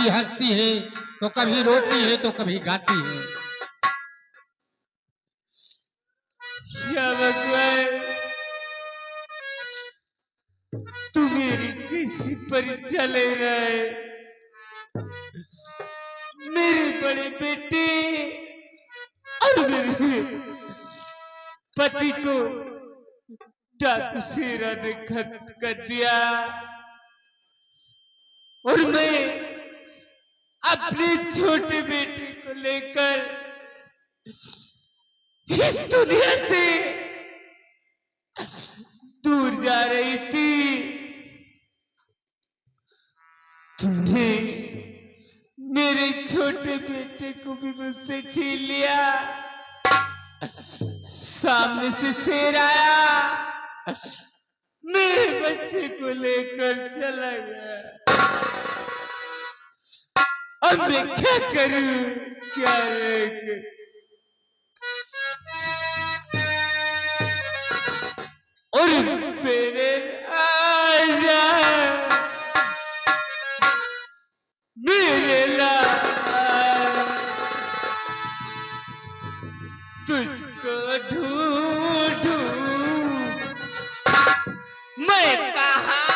हंसती है तो कभी रोती है तो कभी गाती है। क्या भगवान, तू मेरी कैसी परीक्षा ले रहा है? मेरे बड़े बेटे और मेरे पति को डाकू शेरा ने खत्म कर दिया और मैं अपने छोटे बेटे को लेकर इस दुनिया से दूर जा रही थी। तुमने मेरे छोटे बेटे को भी मुझसे छीन लिया। सामने से शेर आया, मेरे बच्चे को लेकर चला गया। अब मैं क्या करूं, क्या करूं? और मेरे आजा मेरे लाल, तुझको ढूंढूं मैं कहाँ,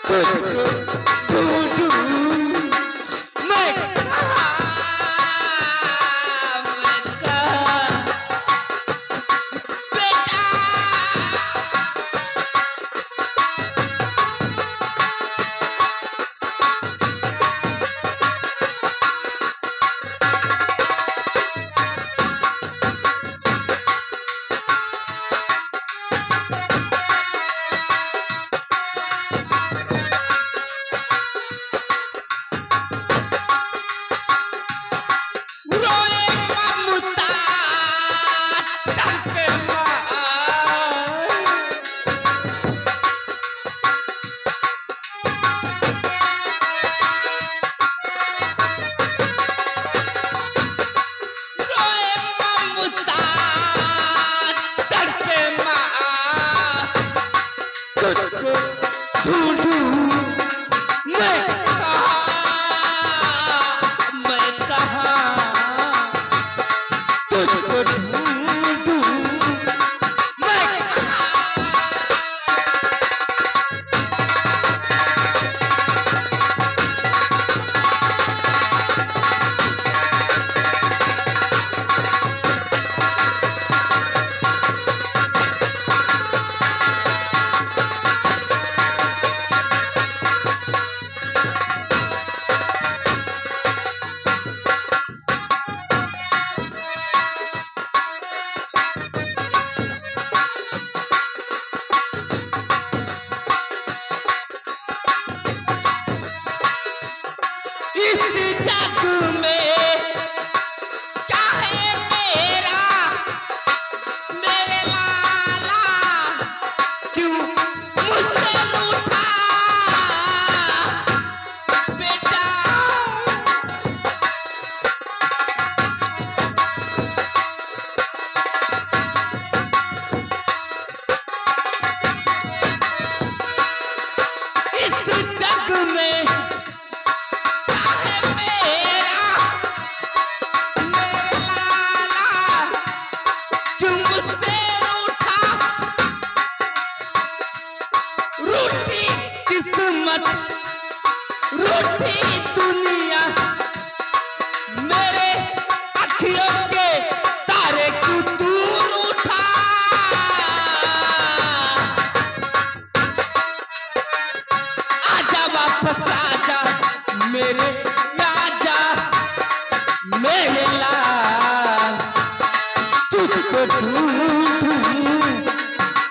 तुझको ढूंढूं मैं कहाँ, बेटा। तुझको ढूंढूं मैं कहाँ, तुझको ढूंढूं मैं इस जग में क्या है मेरा, मेरे लाला क्यों मुझसे रूठा बेटा। इस जग में किस्मत रूठी दुनिया, मेरे अखियों के तारे क्यों दूर उठा। आजा वापस आजा मेरे राजा, मेरे लाल, तुझको ढूंढूं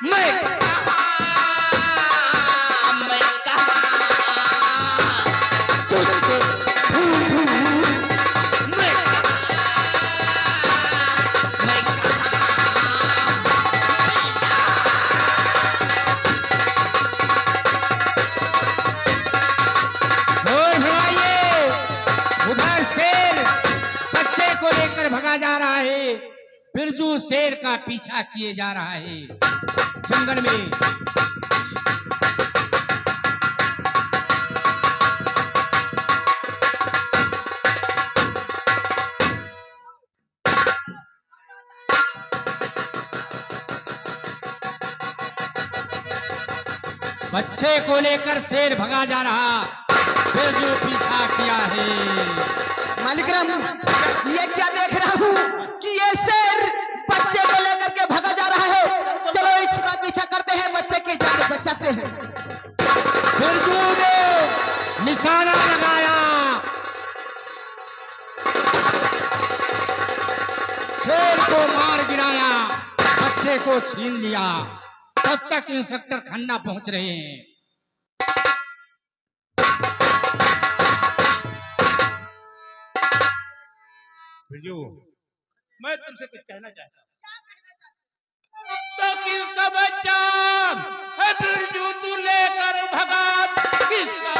मैं कहाँ, तुझको ढूंढूं मैं उधर शेर बच्चे को लेकर भगा जा रहा है, बिरजू शेर का पीछा किए जा रहा है। जंगल में। बच्चे को लेकर शेर भगा जा रहा, फिर जो पीछा किया है। मालिक राम, ये क्या देख रहा हूँ कि ये शेर बच्चे को लेकर के भगा जा रहा है। चलो इसका पीछा करते हैं, बच्चे की जान बचाते हैं। बिरजू ने निशाना लगाया, शेर को मार गिराया, बच्चे को छीन लिया। तब तक इंस्पेक्टर खन्ना पहुंच रहे हैं। बिरजू, मैं तुमसे कुछ कहना चाहता हूँ। तो किसका बच्चा है बिरजू तू लेकर भगा? किसका?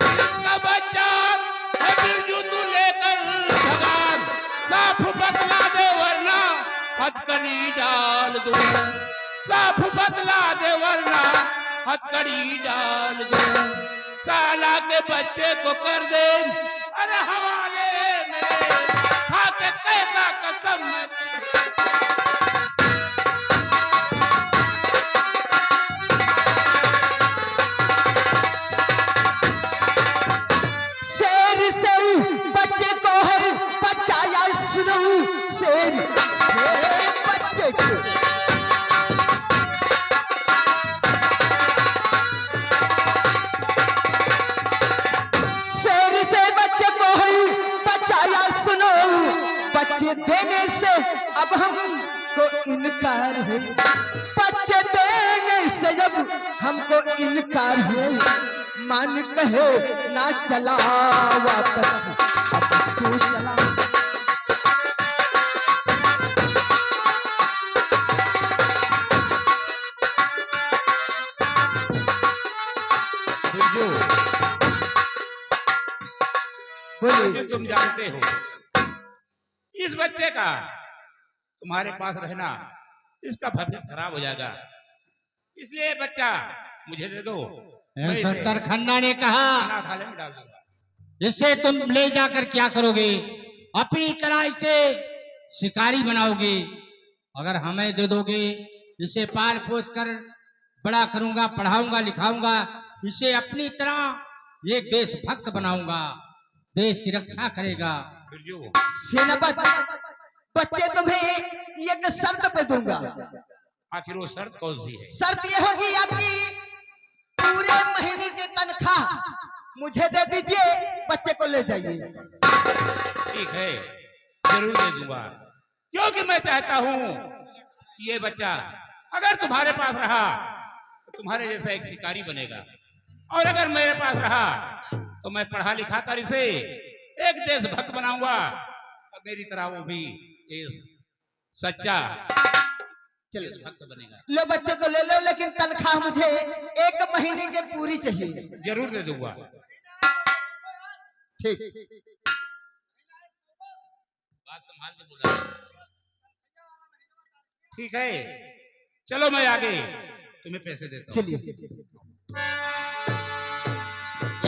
किसका बच्चा है बिरजू तू लेकर भगा? साफ बतला दे वरना हथकड़ी डाल दूं। साफ बतला दे वरना हथकड़ी डाल दूं। साला के बच्चे को कर दे अरे हवाले में, खा के कैसा कसम है। शेर से बच्चे को है बचाया, सुनो शेर से बच्चे को। बच्चे देने से अब हमको इनकार है, बच्चे देने से जब हमको इनकार है। मान कहे ना चला वापस, अब तू चला। बिरजू, बोलिए। तुम जानते हो इस बच्चे का तुम्हारे पास रहना, इसका भविष्य खराब हो जाएगा। इसलिए बच्चा मुझे दे दो। इंस्पेक्टर खन्ना ने कहा, अनाथालय में डाल दूंगा। इसे तुम ले जाकर क्या करोगे? अपनी तरह इसे शिकारी बनाओगे? अगर हमें दे दोगे, इसे पाल पोस कर बड़ा करूंगा, पढ़ाऊंगा, लिखाऊंगा, इसे अपनी तरह एक देशभक्त बनाऊंगा, देश की रक्षा करेगा। बिरजू, सेनापति, बच्चे तुम्हें एक शर्त पे दूंगा। आखिर वो शर्त कौन सी है? शर्त ये होगी आपकी पूरे महीने की तनख्वाह मुझे दे दीजिए, बच्चे को ले जाइए। ठीक है, जरूर दे दूंगा, क्योंकि मैं चाहता हूँ कि ये बच्चा अगर तुम्हारे पास रहा तो तुम्हारे जैसा एक शिकारी बनेगा, और अगर मेरे पास रहा तो मैं पढ़ा लिखा कर इसे एक देशभक्त बनाऊंगा, और मेरी तरह वो भी एक सच्चा देशभक्त बनेगा। लो बच्चे को ले लो, लेकिन तनख्वाह मुझे 1 महीने की पूरी चाहिए। जरूर दे दूंगा। ठीक, बात संभाल के बोला। ठीक है, चलो मैं आगे तुम्हें पैसे देता हूँ। चलिए।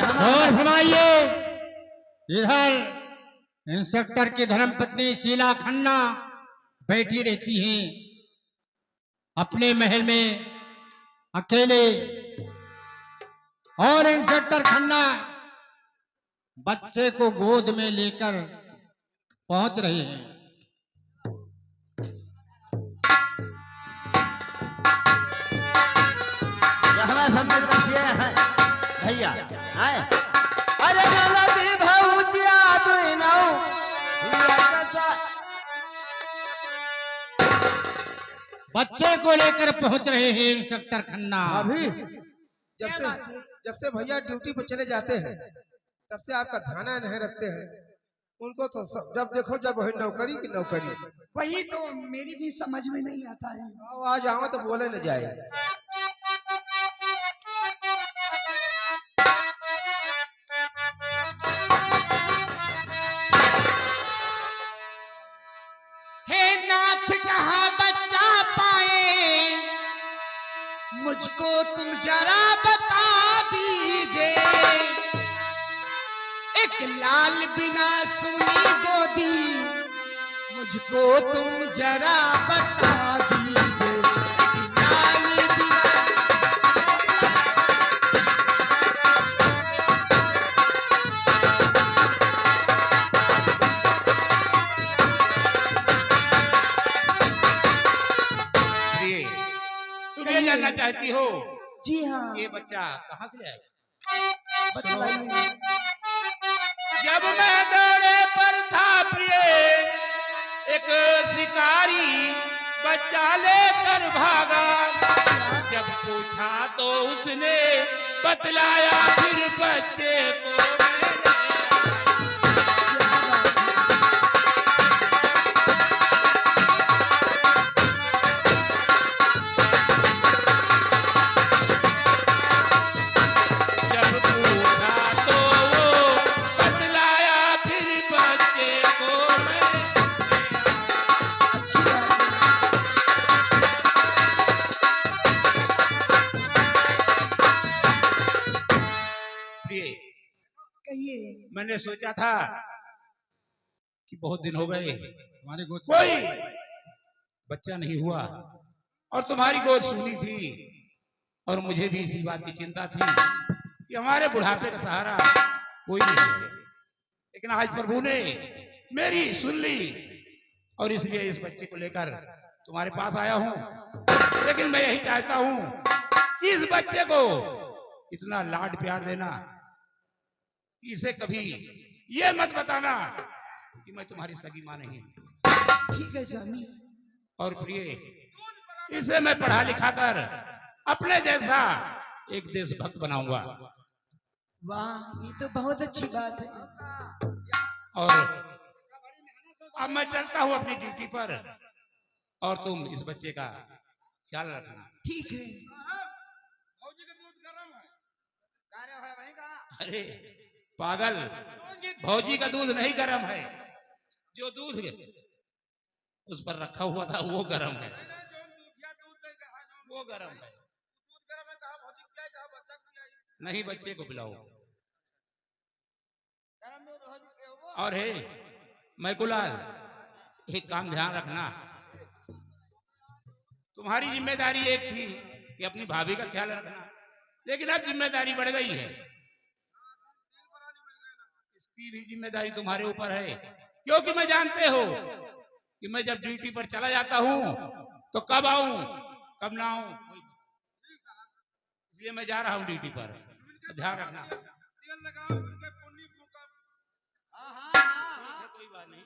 और फरमाइए, इधर इंस्पेक्टर की धर्मपत्नी शीला खन्ना बैठी रहती हैं अपने महल में अकेले, और इंस्पेक्टर खन्ना बच्चे को गोद में लेकर पहुंच रहे हैं। हमारे सामने बसिए हैं भैया, आए। अरे नदी भौजिया दुई नौ बच्चे को लेकर पहुंच रहे हैं इंस्पेक्टर खन्ना। अभी जब से भैया ड्यूटी पर चले जाते हैं तब से आपका ध्यान नहीं रखते हैं। उनको तो जब देखो जब वही नौकरी की नौकरी। वही तो मेरी भी समझ में नहीं आता है। आज आवा तो बोले न जाए। मुझको तुम जरा बता दीजिए, एक लाल बिना सुनी गोदी मुझको तुम जरा बता दीजिए, एक लाल बिना। प्रिय, तुम ये जानना चाहती हो जी हाँ, ये बच्चा कहाँ से आया? बताइए। जब मैं दौरे पर था प्रिय, एक शिकारी बच्चा लेकर भागा। जब पूछा तो उसने बतलाया, फिर बच्चे को मैंने जब पूछा तो वो बतलाया, फिर बच्चे को मैंने अच्छी बात है। प्रिय, कहिए। मैंने सोचा था कि बहुत दिन हो गए हमारे गोद कोई बच्चा नहीं हुआ, और तुम्हारी गोद सुनी थी, और मुझे भी इसी बात की चिंता थी कि हमारे बुढ़ापे का सहारा कोई नहीं है। लेकिन आज प्रभु ने मेरी सुन ली, और इसलिए इस बच्चे को लेकर तुम्हारे पास आया हूं। लेकिन मैं यही चाहता हूं कि इस बच्चे को इतना लाड प्यार देना, इसे कभी ये मत बताना कि मैं तुम्हारी सगी मां नहीं हूं। ठीक है स्वामी। और प्रिय, इसे मैं पढ़ा लिखा कर अपने जैसा एक देशभक्त बनाऊंगा। वाह, ये तो बहुत अच्छी बात है। और अब मैं चलता हूं अपनी ड्यूटी पर, और तुम इस बच्चे का ख्याल रखना। ठीक है। अरे पागल, भौजी का दूध नहीं गर्म है, जो दूध उस पर रखा हुआ था वो गर्म है, वो गर्म है। नहीं, बच्चे को पिलाओ। और हे मैकुलाल, एक काम ध्यान रखना, तुम्हारी जिम्मेदारी एक थी कि अपनी भाभी का ख्याल रखना, लेकिन अब जिम्मेदारी बढ़ गई है। इसकी भी जिम्मेदारी तुम्हारे ऊपर है, क्योंकि मैं जानते हो कि मैं जब ड्यूटी पर चला जाता हूं तो कब आऊं कब ना आऊं, इसलिए मैं जा रहा हूं ड्यूटी पर। ध्यान रखना। कोई बात नहीं।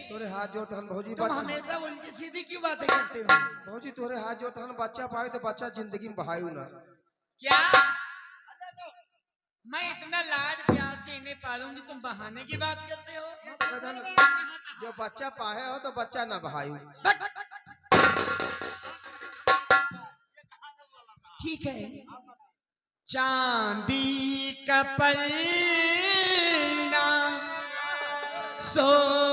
तोरे हाथ जोड़ते हन भौजी, तुम बच्चा हमेशा उल्टी सीधी क्यों बातें करते हो? भौजी तोरे हाथ जोड़ते हन, बच्चा पाए तो बच्चा जिंदगी में बहायू ना। क्या? मैं इतना लाड प्यार से इन्हें पालूंगी, तुम बहाने की बात करते हो? जो बच्चा पाए हो तो बच्चा ना बहायू। ठीक है। चांदी का पलना सो